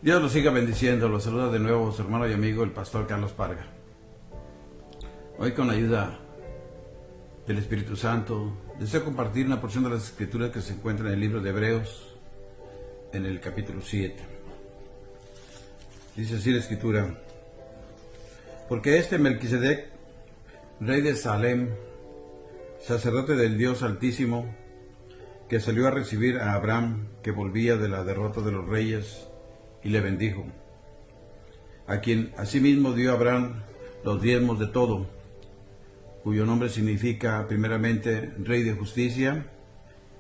Dios los siga bendiciendo. Los saluda de nuevo su hermano y amigo, el pastor Carlos Parga. Hoy, con la ayuda del Espíritu Santo, deseo compartir una porción de las Escrituras que se encuentra en el libro de Hebreos, en el capítulo 7. Dice así la Escritura: porque este Melquisedec, rey de Salem, sacerdote del Dios Altísimo, que salió a recibir a Abraham, que volvía de la derrota de los reyes, y le bendijo, a quien asimismo dio a Abraham los diezmos de todo, cuyo nombre significa primeramente Rey de Justicia,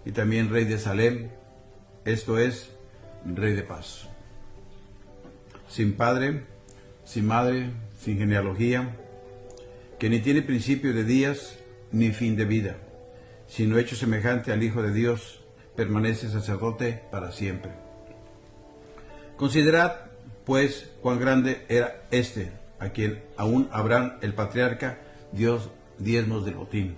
y también Rey de Salem, esto es, Rey de Paz. Sin padre, sin madre, sin genealogía, que ni tiene principio de días, ni fin de vida, sino hecho semejante al Hijo de Dios, permanece sacerdote para siempre. Considerad, pues, cuán grande era este, a quien aún Abraham, el patriarca, dio diezmos del botín.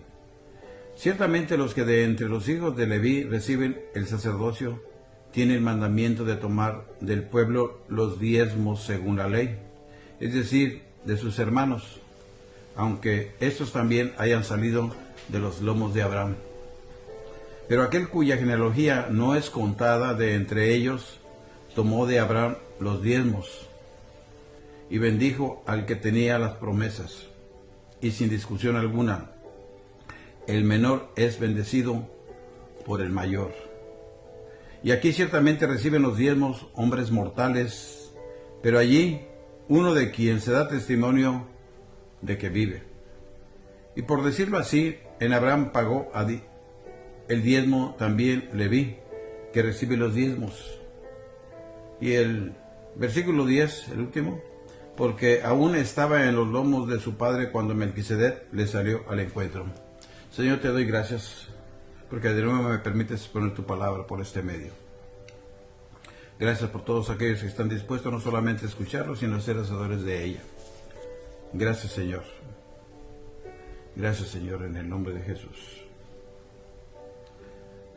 Ciertamente los que de entre los hijos de Leví reciben el sacerdocio, tienen mandamiento de tomar del pueblo los diezmos según la ley, es decir, de sus hermanos, aunque estos también hayan salido de los lomos de Abraham. Pero aquel cuya genealogía no es contada de entre ellos, tomó de Abraham los diezmos y bendijo al que tenía las promesas. Y sin discusión alguna, el menor es bendecido por el mayor. Y aquí ciertamente reciben los diezmos hombres mortales, pero allí uno de quien se da testimonio de que vive. Y por decirlo así, en Abraham pagó el diezmo también Leví, que recibe los diezmos. Y el versículo 10, el último: porque aún estaba en los lomos de su padre cuando Melquisedec le salió al encuentro. Señor, te doy gracias, porque de nuevo me permites exponer tu palabra por este medio. Gracias por todos aquellos que están dispuestos no solamente a escucharlo, sino a ser hacedores de ella. Gracias, Señor. Gracias, Señor, en el nombre de Jesús.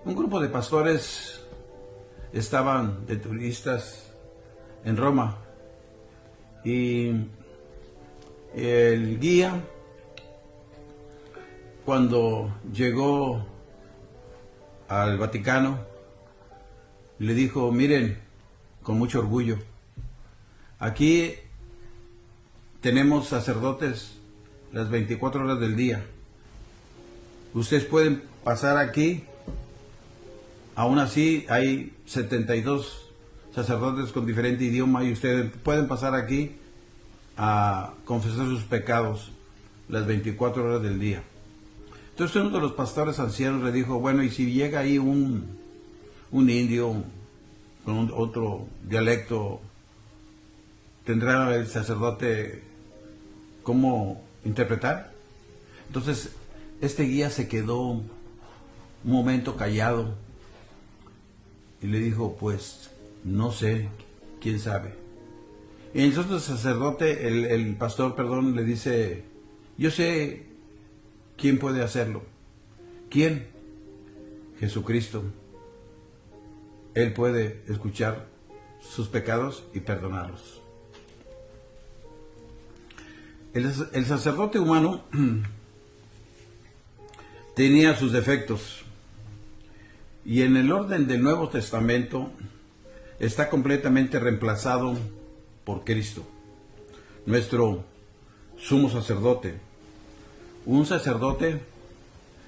Un grupo de pastores estaban de turistas en Roma, y el guía, cuando llegó al Vaticano, le dijo: miren, con mucho orgullo, aquí tenemos sacerdotes las 24 horas del día. Ustedes pueden pasar aquí. Aún así hay 72 sacerdotes con diferente idioma, y ustedes pueden pasar aquí a confesar sus pecados las 24 horas del día. Entonces uno de los pastores ancianos le dijo: bueno, y si llega ahí un indio con otro dialecto, ¿tendrá el sacerdote cómo interpretar? Entonces este guía se quedó un momento callado y le dijo: pues no sé, quién sabe. Y entonces el sacerdote, el pastor, le dice: yo sé quién puede hacerlo. ¿Quién? Jesucristo. Él puede escuchar sus pecados y perdonarlos. El sacerdote humano tenía sus defectos, y en el orden del Nuevo Testamento está completamente reemplazado por Cristo, nuestro sumo sacerdote, un sacerdote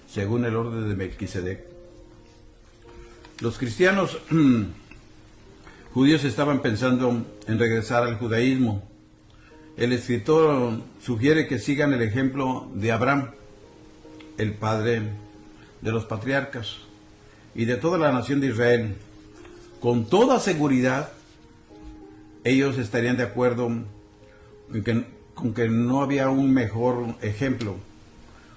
según el orden de Melquisedec. Los cristianos judíos estaban pensando en regresar al judaísmo. El escritor sugiere que sigan el ejemplo de Abraham, el padre de los patriarcas y de toda la nación de Israel. Con toda seguridad, ellos estarían de acuerdo con que no había un mejor ejemplo.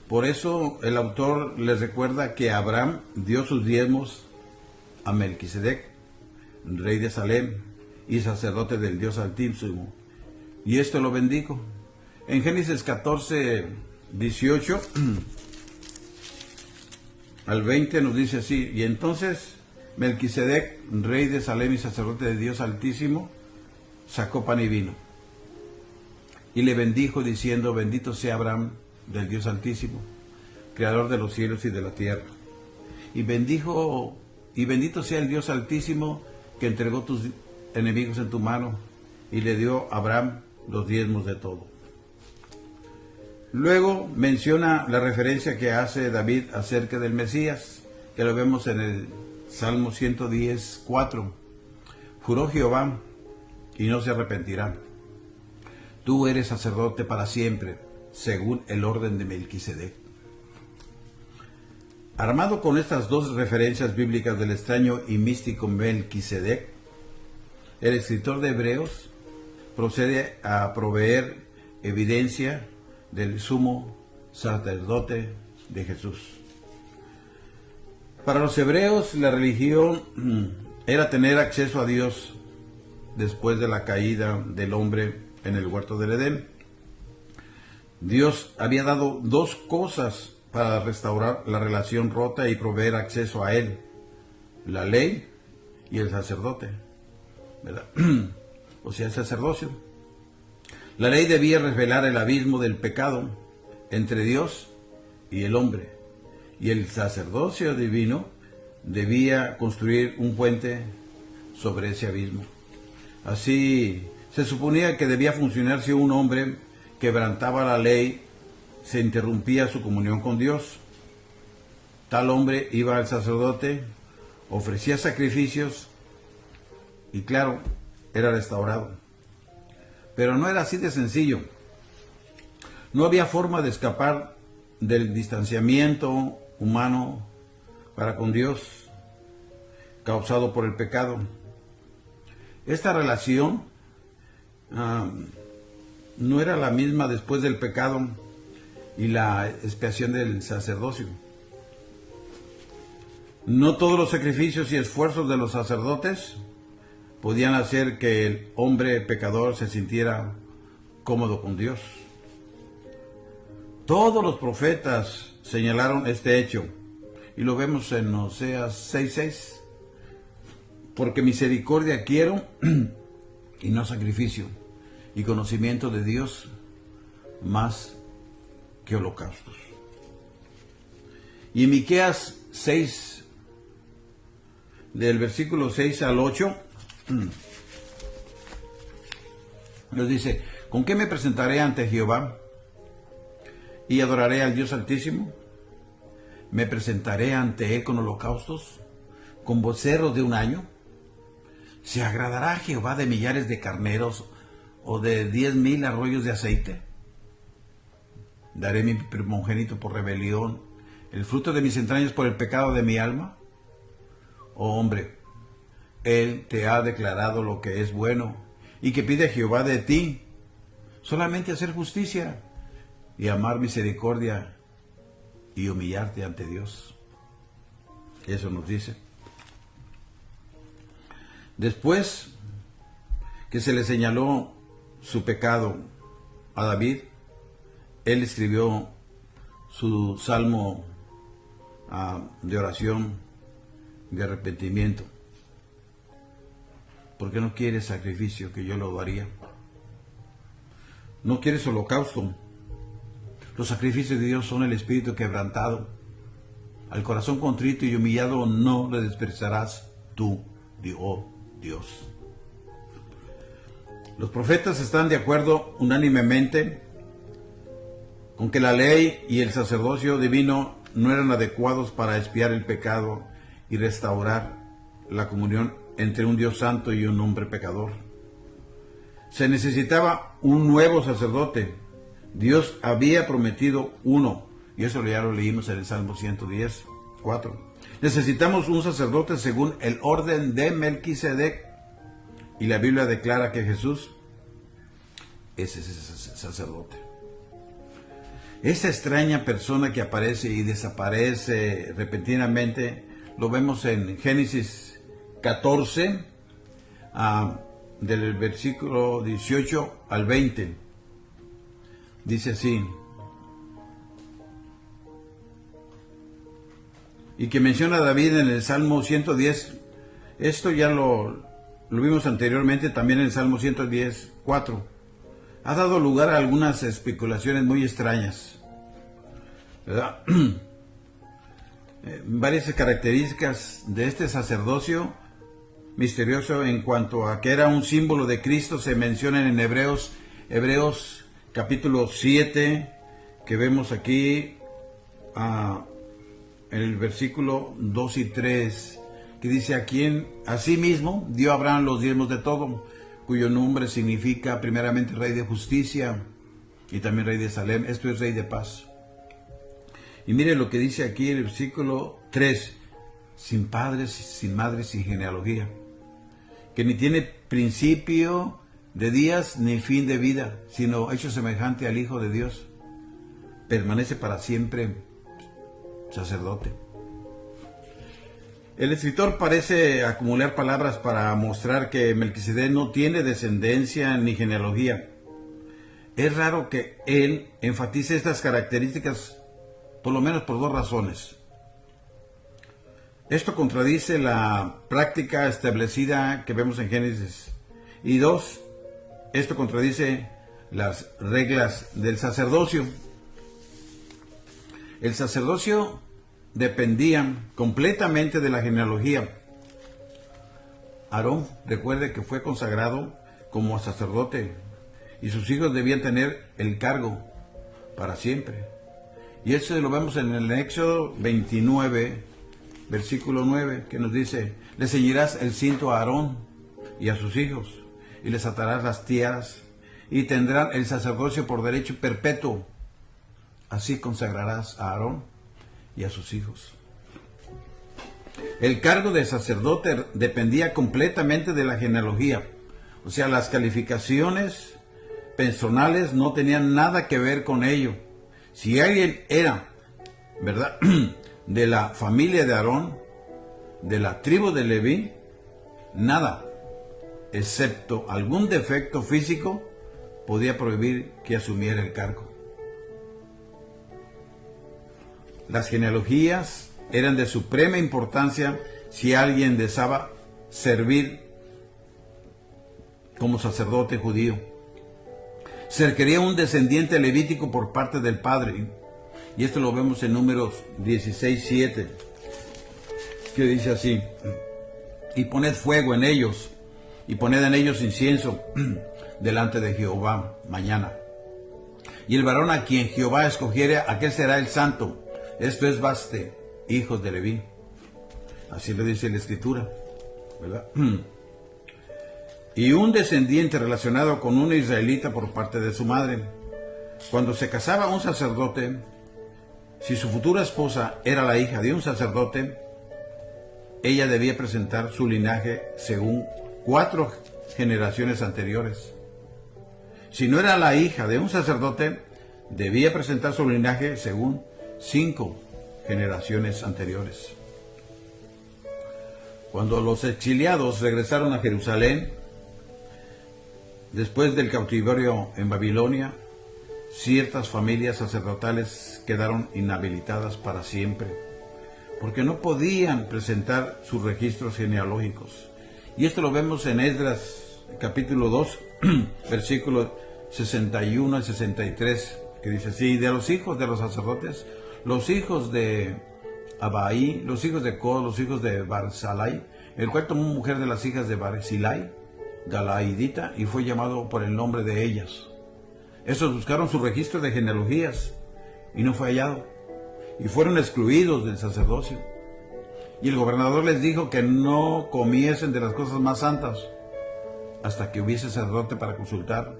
Por eso el autor les recuerda que Abraham dio sus diezmos a Melquisedec, rey de Salem y sacerdote del Dios Altísimo, y esto lo bendijo. En Génesis 14, 18 al 20 nos dice así: y entonces Melquisedec, rey de Salem y sacerdote de Dios Altísimo, sacó pan y vino. Y le bendijo diciendo, bendito sea Abraham del Dios Altísimo, creador de los cielos y de la tierra. Y bendito sea el Dios Altísimo que entregó tus enemigos en tu mano y le dio a Abraham los diezmos de todo. Luego menciona la referencia que hace David acerca del Mesías, que lo vemos en el Salmo 110, 4. Juró Jehová y no se arrepentirá. Tú eres sacerdote para siempre, según el orden de Melquisedec. Armado con estas dos referencias bíblicas del extraño y místico Melquisedec, el escritor de Hebreos procede a proveer evidencia del sumo sacerdote de Jesús. Para los hebreos, la religión era tener acceso a Dios después de la caída del hombre en el huerto del Edén. Dios había dado dos cosas para restaurar la relación rota y proveer acceso a Él: la ley y el sacerdote, ¿verdad? O sea, el sacerdocio. La ley debía revelar el abismo del pecado entre Dios y el hombre, y el sacerdocio divino debía construir un puente sobre ese abismo. Así, se suponía que debía funcionar si un hombre quebrantaba la ley, se interrumpía su comunión con Dios. Tal hombre iba al sacerdote, ofrecía sacrificios y, claro, era restaurado. Pero no era así de sencillo. No había forma de escapar del distanciamiento humano para con Dios causado por el pecado. Esta relación no era la misma después del pecado y la expiación del sacerdocio. No todos los sacrificios y esfuerzos de los sacerdotes podían hacer que el hombre pecador se sintiera cómodo con Dios. Todos los profetas señalaron este hecho, y lo vemos en Oseas 6:6. Porque misericordia quiero y no sacrificio, y conocimiento de Dios más que holocaustos. Y en Miqueas 6, del versículo 6 al 8, nos dice: ¿con qué me presentaré ante Jehová y adoraré al Dios Altísimo? ¿Me presentaré ante Él con holocaustos, con becerros de un año? ¿Se agradará Jehová de millares de carneros o de 10,000 arroyos de aceite? ¿Daré mi primogénito por rebelión, el fruto de mis entrañas por el pecado de mi alma? Oh hombre, Él te ha declarado lo que es bueno, y que pide Jehová de ti, solamente hacer justicia y amar misericordia y humillarte ante Dios. Eso nos dice. Después que se le señaló su pecado a David, él escribió su salmo de oración, de arrepentimiento. Porque no quieres sacrificio, que yo lo daría. No quieres holocausto. Los sacrificios de Dios son el espíritu quebrantado. Al corazón contrito y humillado no le despreciarás tú, oh Dios. Los profetas están de acuerdo unánimemente con que la ley y el sacerdocio divino no eran adecuados para expiar el pecado y restaurar la comunión entre un Dios santo y un hombre pecador. Se necesitaba un nuevo sacerdote. Dios había prometido uno, y eso ya lo leímos en el Salmo 110, 4. Necesitamos un sacerdote según el orden de Melquisedec, y la Biblia declara que Jesús es ese sacerdote. Esa extraña persona que aparece y desaparece repentinamente, lo vemos en Génesis 14, del versículo 18 al 20. Dice así, y que menciona David en el Salmo 110, esto ya lo lo vimos anteriormente también en el Salmo 110:4, ha dado lugar a algunas especulaciones muy extrañas, ¿verdad? Varias características de este sacerdocio misterioso en cuanto a que era un símbolo de Cristo se mencionan en Hebreos capítulo 7, que vemos aquí en el versículo 2 y 3, que dice: a quien asimismo dio a Abraham los diezmos de todo, cuyo nombre significa primeramente Rey de Justicia y también Rey de Salem, esto es Rey de Paz. Y mire lo que dice aquí el versículo 3, sin padres, sin madres, sin genealogía, que ni tiene principio de días ni fin de vida, sino hecho semejante al Hijo de Dios, permanece para siempre sacerdote. El escritor parece acumular palabras para mostrar que Melquisedec no tiene descendencia ni genealogía. Es raro que él enfatice estas características, por lo menos por dos razones. Esto contradice la práctica establecida que vemos en Génesis. Y dos, esto contradice las reglas del sacerdocio. El sacerdocio dependía completamente de la genealogía. Aarón, recuerde que fue consagrado como sacerdote y sus hijos debían tener el cargo para siempre. Y eso lo vemos en el Éxodo 29, versículo 9, que nos dice: le ceñirás el cinto a Aarón y a sus hijos, y les atarás las tiaras, y tendrán el sacerdocio por derecho perpetuo. Así consagrarás a Aarón y a sus hijos. El cargo de sacerdote dependía completamente de la genealogía. O sea, las calificaciones personales no tenían nada que ver con ello. Si alguien era, ¿verdad?, de la familia de Aarón, de la tribu de Leví, nada, excepto algún defecto físico, podía prohibir que asumiera el cargo. Las genealogías eran de suprema importancia si alguien deseaba servir como sacerdote judío. Se requería un descendiente levítico por parte del padre, y esto lo vemos en Números 16:7, que dice así: y poned fuego en ellos, y poned en ellos incienso delante de Jehová mañana. Y el varón a quien Jehová escogiere, aquel será el santo. Esto es Baste, hijos de Leví. Así lo dice la Escritura, ¿verdad? Y un descendiente relacionado con una israelita por parte de su madre. Cuando se casaba un sacerdote, si su futura esposa era la hija de un sacerdote, ella debía presentar su linaje según 4 generaciones anteriores. Si no era la hija de un sacerdote, debía presentar su linaje según 5 generaciones anteriores. Cuando los exiliados regresaron a Jerusalén, después del cautiverio en Babilonia, ciertas familias sacerdotales quedaron inhabilitadas para siempre, porque no podían presentar sus registros genealógicos. Y esto lo vemos en Esdras capítulo 2, versículos 61 al 63, que dice así: de los hijos de los sacerdotes, los hijos de Abaí, los hijos de Cod, los hijos de Barzalai, el cual tomó mujer de las hijas de Barzilai, Galaidita, y fue llamado por el nombre de ellas. Estos buscaron su registro de genealogías y no fue hallado, y fueron excluidos del sacerdocio. Y el gobernador les dijo que no comiesen de las cosas más santas hasta que hubiese sacerdote para consultar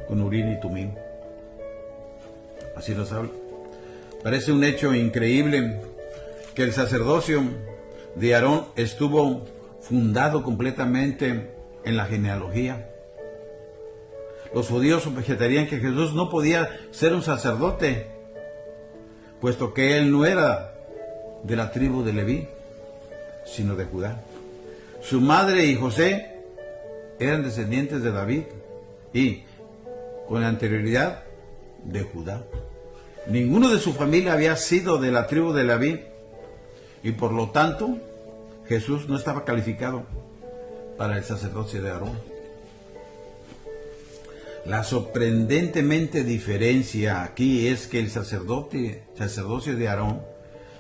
con Urim y Tumim. Así nos habla. Parece un hecho increíble que el sacerdocio de Aarón estuvo fundado completamente en la genealogía. Los judíos objetarían que Jesús no podía ser un sacerdote, puesto que él no era de la tribu de Leví, sino de Judá. Su madre y José eran descendientes de David y, con anterioridad, de Judá. Ninguno de su familia había sido de la tribu de Leví, y por lo tanto Jesús no estaba calificado. para el sacerdocio de Aarón. La sorprendentemente diferencia aquí es que el sacerdocio de Aarón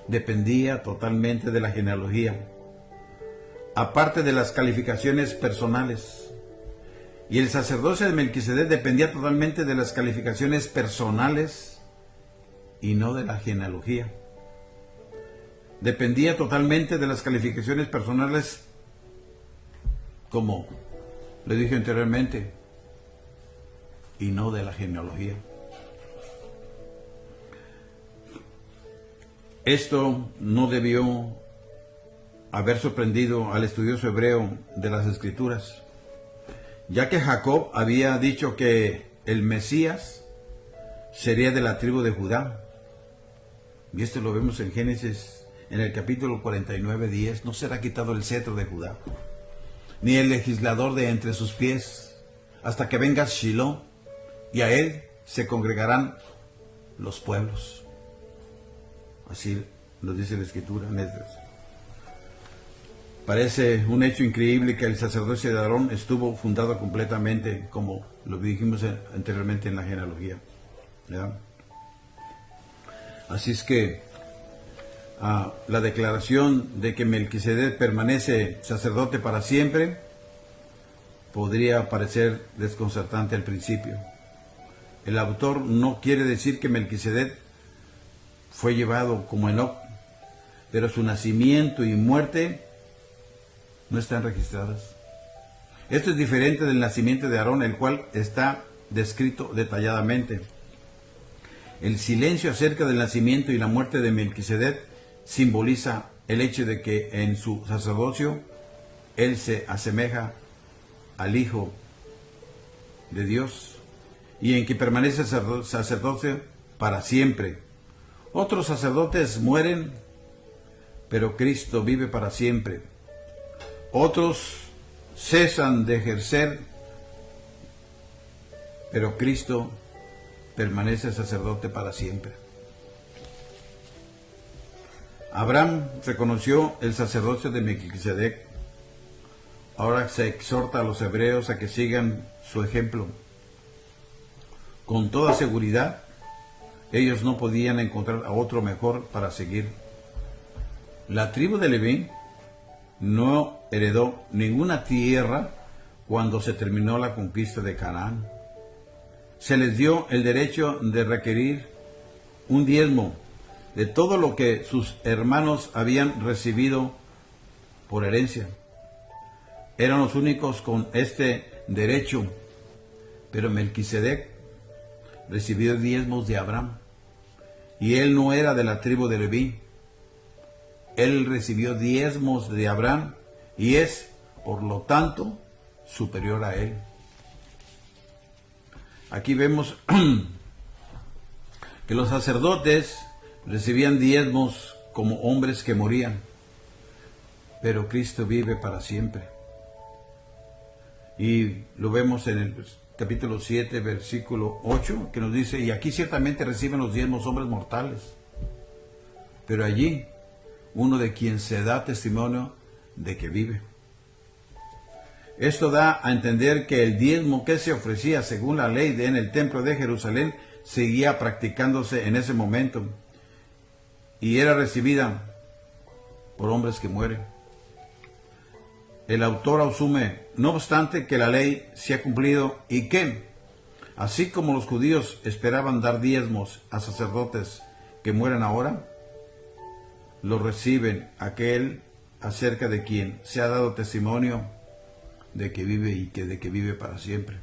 dependía totalmente de la genealogía, aparte de las calificaciones personales. Y el sacerdocio de Melquisedec dependía totalmente de las calificaciones personales y no de la genealogía. Dependía totalmente de las calificaciones personales, como le dije anteriormente, y no de la genealogía. Esto no debió haber sorprendido al estudioso hebreo de las Escrituras, ya que Jacob había dicho que el Mesías sería de la tribu de Judá. Y esto lo vemos en Génesis, en el capítulo 49:10. No será quitado el cetro de Judá, ni el legislador de entre sus pies, hasta que venga Shiloh, y a él se congregarán los pueblos. Así lo dice la Escritura en Esdras. Parece un hecho increíble que el sacerdocio de Aarón estuvo fundado completamente, como lo dijimos anteriormente en la genealogía, ¿verdad? Así es que la declaración de que Melquisedec permanece sacerdote para siempre podría parecer desconcertante al principio. El autor no quiere decir que Melquisedec fue llevado como Enoc, pero su nacimiento y muerte no están registradas. Esto es diferente del nacimiento de Aarón, el cual está descrito detalladamente. El silencio acerca del nacimiento y la muerte de Melquisedec simboliza el hecho de que en su sacerdocio él se asemeja al Hijo de Dios y en que permanece sacerdote para siempre. Otros sacerdotes mueren, pero Cristo vive para siempre. Otros cesan de ejercer, pero Cristo permanece sacerdote para siempre. Abraham reconoció el sacerdocio de Melquisedec. Ahora se exhorta a los hebreos a que sigan su ejemplo. Con toda seguridad, ellos no podían encontrar a otro mejor para seguir. La tribu de Leví no heredó ninguna tierra cuando se terminó la conquista de Canaán. Se les dio el derecho de requerir un diezmo de todo lo que sus hermanos habían recibido por herencia. Eran los únicos con este derecho, pero Melquisedec recibió diezmos de Abraham, y él no era de la tribu de Leví. Él recibió diezmos de Abraham y es, por lo tanto, superior a él. Aquí vemos que los sacerdotes recibían diezmos como hombres que morían, pero Cristo vive para siempre. Y lo vemos en el capítulo 7, versículo 8, que nos dice, y aquí ciertamente reciben los diezmos hombres mortales, pero allí uno de quien se da testimonio de que vive. Esto da a entender que el diezmo que se ofrecía según la ley en el templo de Jerusalén seguía practicándose en ese momento y era recibida por hombres que mueren. El autor asume, no obstante, que la ley se ha cumplido y que, así como los judíos esperaban dar diezmos a sacerdotes que mueren ahora, lo reciben aquel acerca de quien se ha dado testimonio de que vive y de que vive para siempre.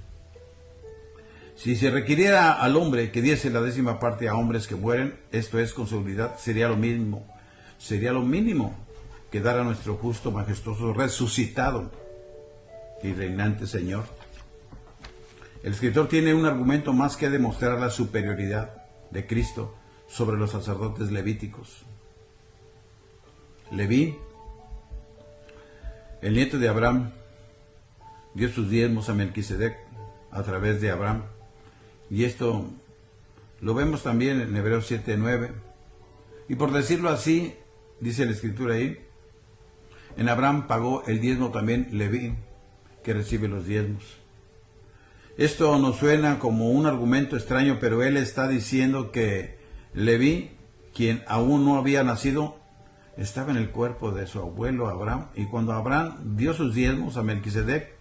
Si se requiriera al hombre que diese la 10ª parte a hombres que mueren, esto es, con seguridad, sería lo mínimo que dar a nuestro justo, majestuoso, resucitado y reinante Señor. El escritor tiene un argumento más que demostrar la superioridad de Cristo sobre los sacerdotes levíticos. Leví, el nieto de Abraham, dio sus diezmos a Melquisedec a través de Abraham. Y esto lo vemos también en Hebreos 7:9. Y por decirlo así, dice la escritura ahí, en Abraham pagó el diezmo también Leví, que recibe los diezmos. Esto nos suena como un argumento extraño, pero él está diciendo que Leví, quien aún no había nacido, estaba en el cuerpo de su abuelo Abraham, y cuando Abraham dio sus diezmos a Melquisedec,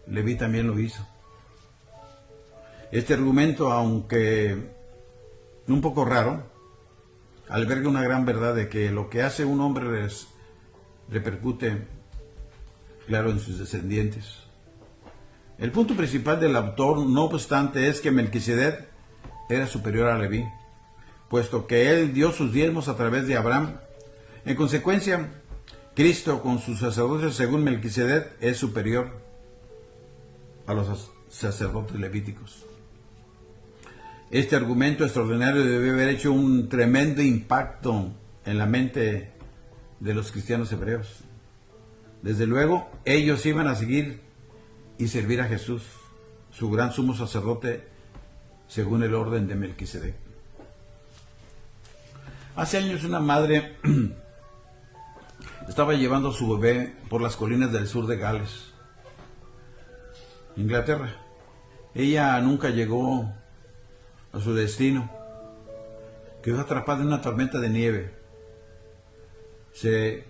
Leví también lo hizo. Este argumento, aunque un poco raro, alberga una gran verdad de que lo que hace un hombre repercute, claro, en sus descendientes. El punto principal del autor, no obstante, es que Melquisedec era superior a Leví, puesto que él dio sus diezmos a través de Abraham. En consecuencia, Cristo, con su sacerdocio según Melquisedec, es superior a los sacerdotes levíticos. Este argumento extraordinario debe haber hecho un tremendo impacto en la mente de los cristianos hebreos. Desde luego, ellos iban a seguir y servir a Jesús, su gran sumo sacerdote, según el orden de Melquisedec. Hace años una madre estaba llevando a su bebé por las colinas del sur de Gales, Inglaterra. Ella nunca llegó a su destino. Quedó atrapada en una tormenta de nieve. Se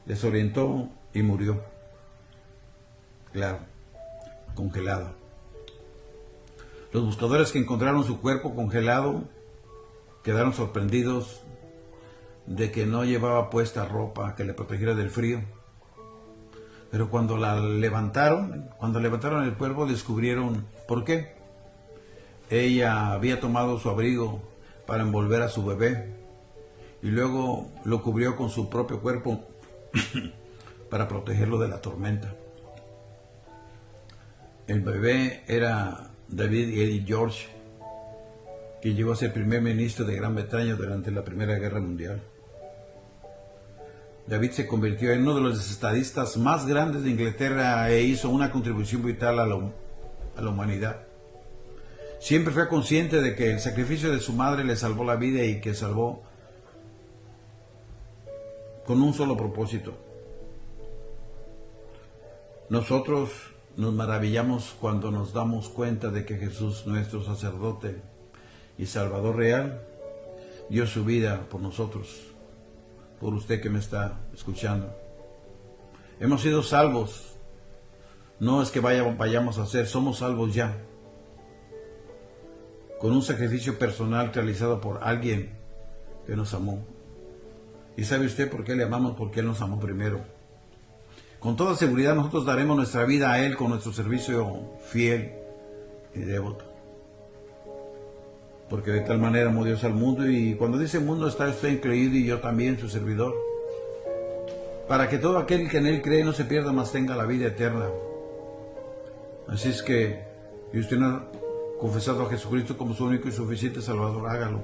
desorientó y murió. Claro, congelada. Los buscadores que encontraron su cuerpo congelado quedaron sorprendidos de que no llevaba puesta ropa que le protegiera del frío. Pero cuando levantaron el cuerpo, descubrieron por qué. Ella había tomado su abrigo para envolver a su bebé y luego lo cubrió con su propio cuerpo para protegerlo de la tormenta. El bebé era David Lloyd George, quien llegó a ser primer ministro de Gran Bretaña durante la Primera Guerra Mundial. David se convirtió en uno de los estadistas más grandes de Inglaterra e hizo una contribución vital a la humanidad. Siempre fue consciente de que el sacrificio de su madre le salvó la vida y que salvó con un solo propósito. Nosotros nos maravillamos cuando nos damos cuenta de que Jesús, nuestro sacerdote y Salvador real, dio su vida por nosotros, por usted que me está escuchando. Hemos sido salvos. No es que vayamos a ser, somos salvos ya, con un sacrificio personal realizado por alguien que nos amó. ¿Y sabe usted por qué le amamos? Porque Él nos amó primero. Con toda seguridad nosotros daremos nuestra vida a Él con nuestro servicio fiel y devoto. Porque de tal manera amó Dios al mundo, y cuando dice mundo está usted incluido y yo también, su servidor, para que todo aquel que en Él cree no se pierda, mas tenga la vida eterna. Así es que, si usted no ha confesado a Jesucristo como su único y suficiente Salvador, hágalo.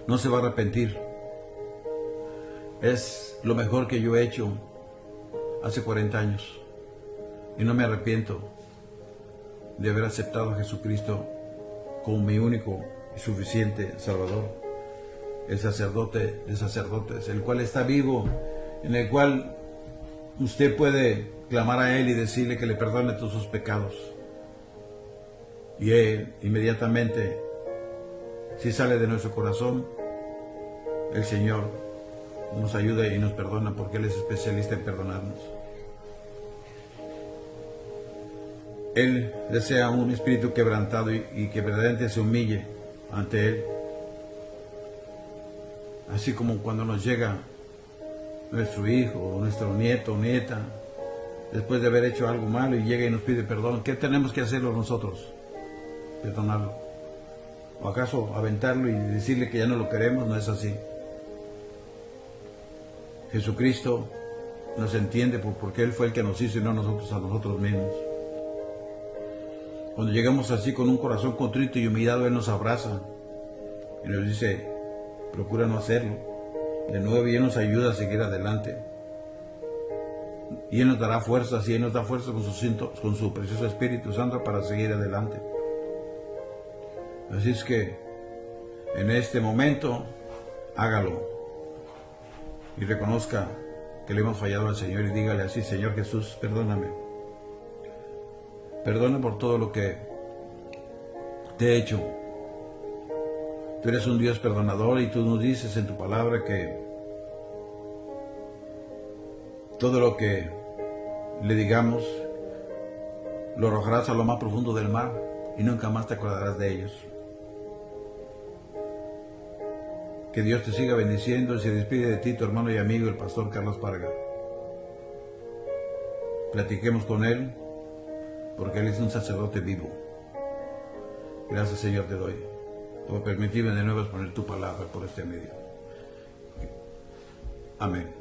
No se va a arrepentir. Es lo mejor que yo he hecho hace 40 años. Y no me arrepiento de haber aceptado a Jesucristo como mi único y suficiente Salvador. El sacerdote de sacerdotes, el cual está vivo, en el cual usted puede clamar a Él y decirle que le perdone todos sus pecados. Y Él inmediatamente, si sale de nuestro corazón, el Señor nos ayuda y nos perdona, porque Él es especialista en perdonarnos. Él desea un espíritu quebrantado y que verdaderamente se humille ante Él. Así como cuando nos llega nuestro hijo o nuestro nieto o nieta, después de haber hecho algo malo y llega y nos pide perdón, ¿qué tenemos que hacerlo nosotros? Perdonarlo. ¿O acaso aventarlo y decirle que ya no lo queremos? No es así. Jesucristo nos entiende porque Él fue el que nos hizo y no nosotros a nosotros mismos. Cuando llegamos así con un corazón contrito y humillado, Él nos abraza y nos dice, procura no hacerlo de nuevo, y Él nos ayuda a seguir adelante. Y Él nos dará fuerzas, y Él nos da fuerza con su precioso Espíritu Santo para seguir adelante. Así es que en este momento hágalo y reconozca que le hemos fallado al Señor y dígale así: Señor Jesús, perdóname. Perdona por todo lo que te he hecho. Tú eres un Dios perdonador y tú nos dices en tu palabra que todo lo que le digamos lo arrojarás a lo más profundo del mar y nunca más te acordarás de ellos. Que Dios te siga bendiciendo y se despide de ti tu hermano y amigo, el pastor Carlos Parga. Platiquemos con él, porque él es un sacerdote vivo. Gracias, Señor, te doy por permitirme de nuevo exponer tu palabra por este medio. Amén.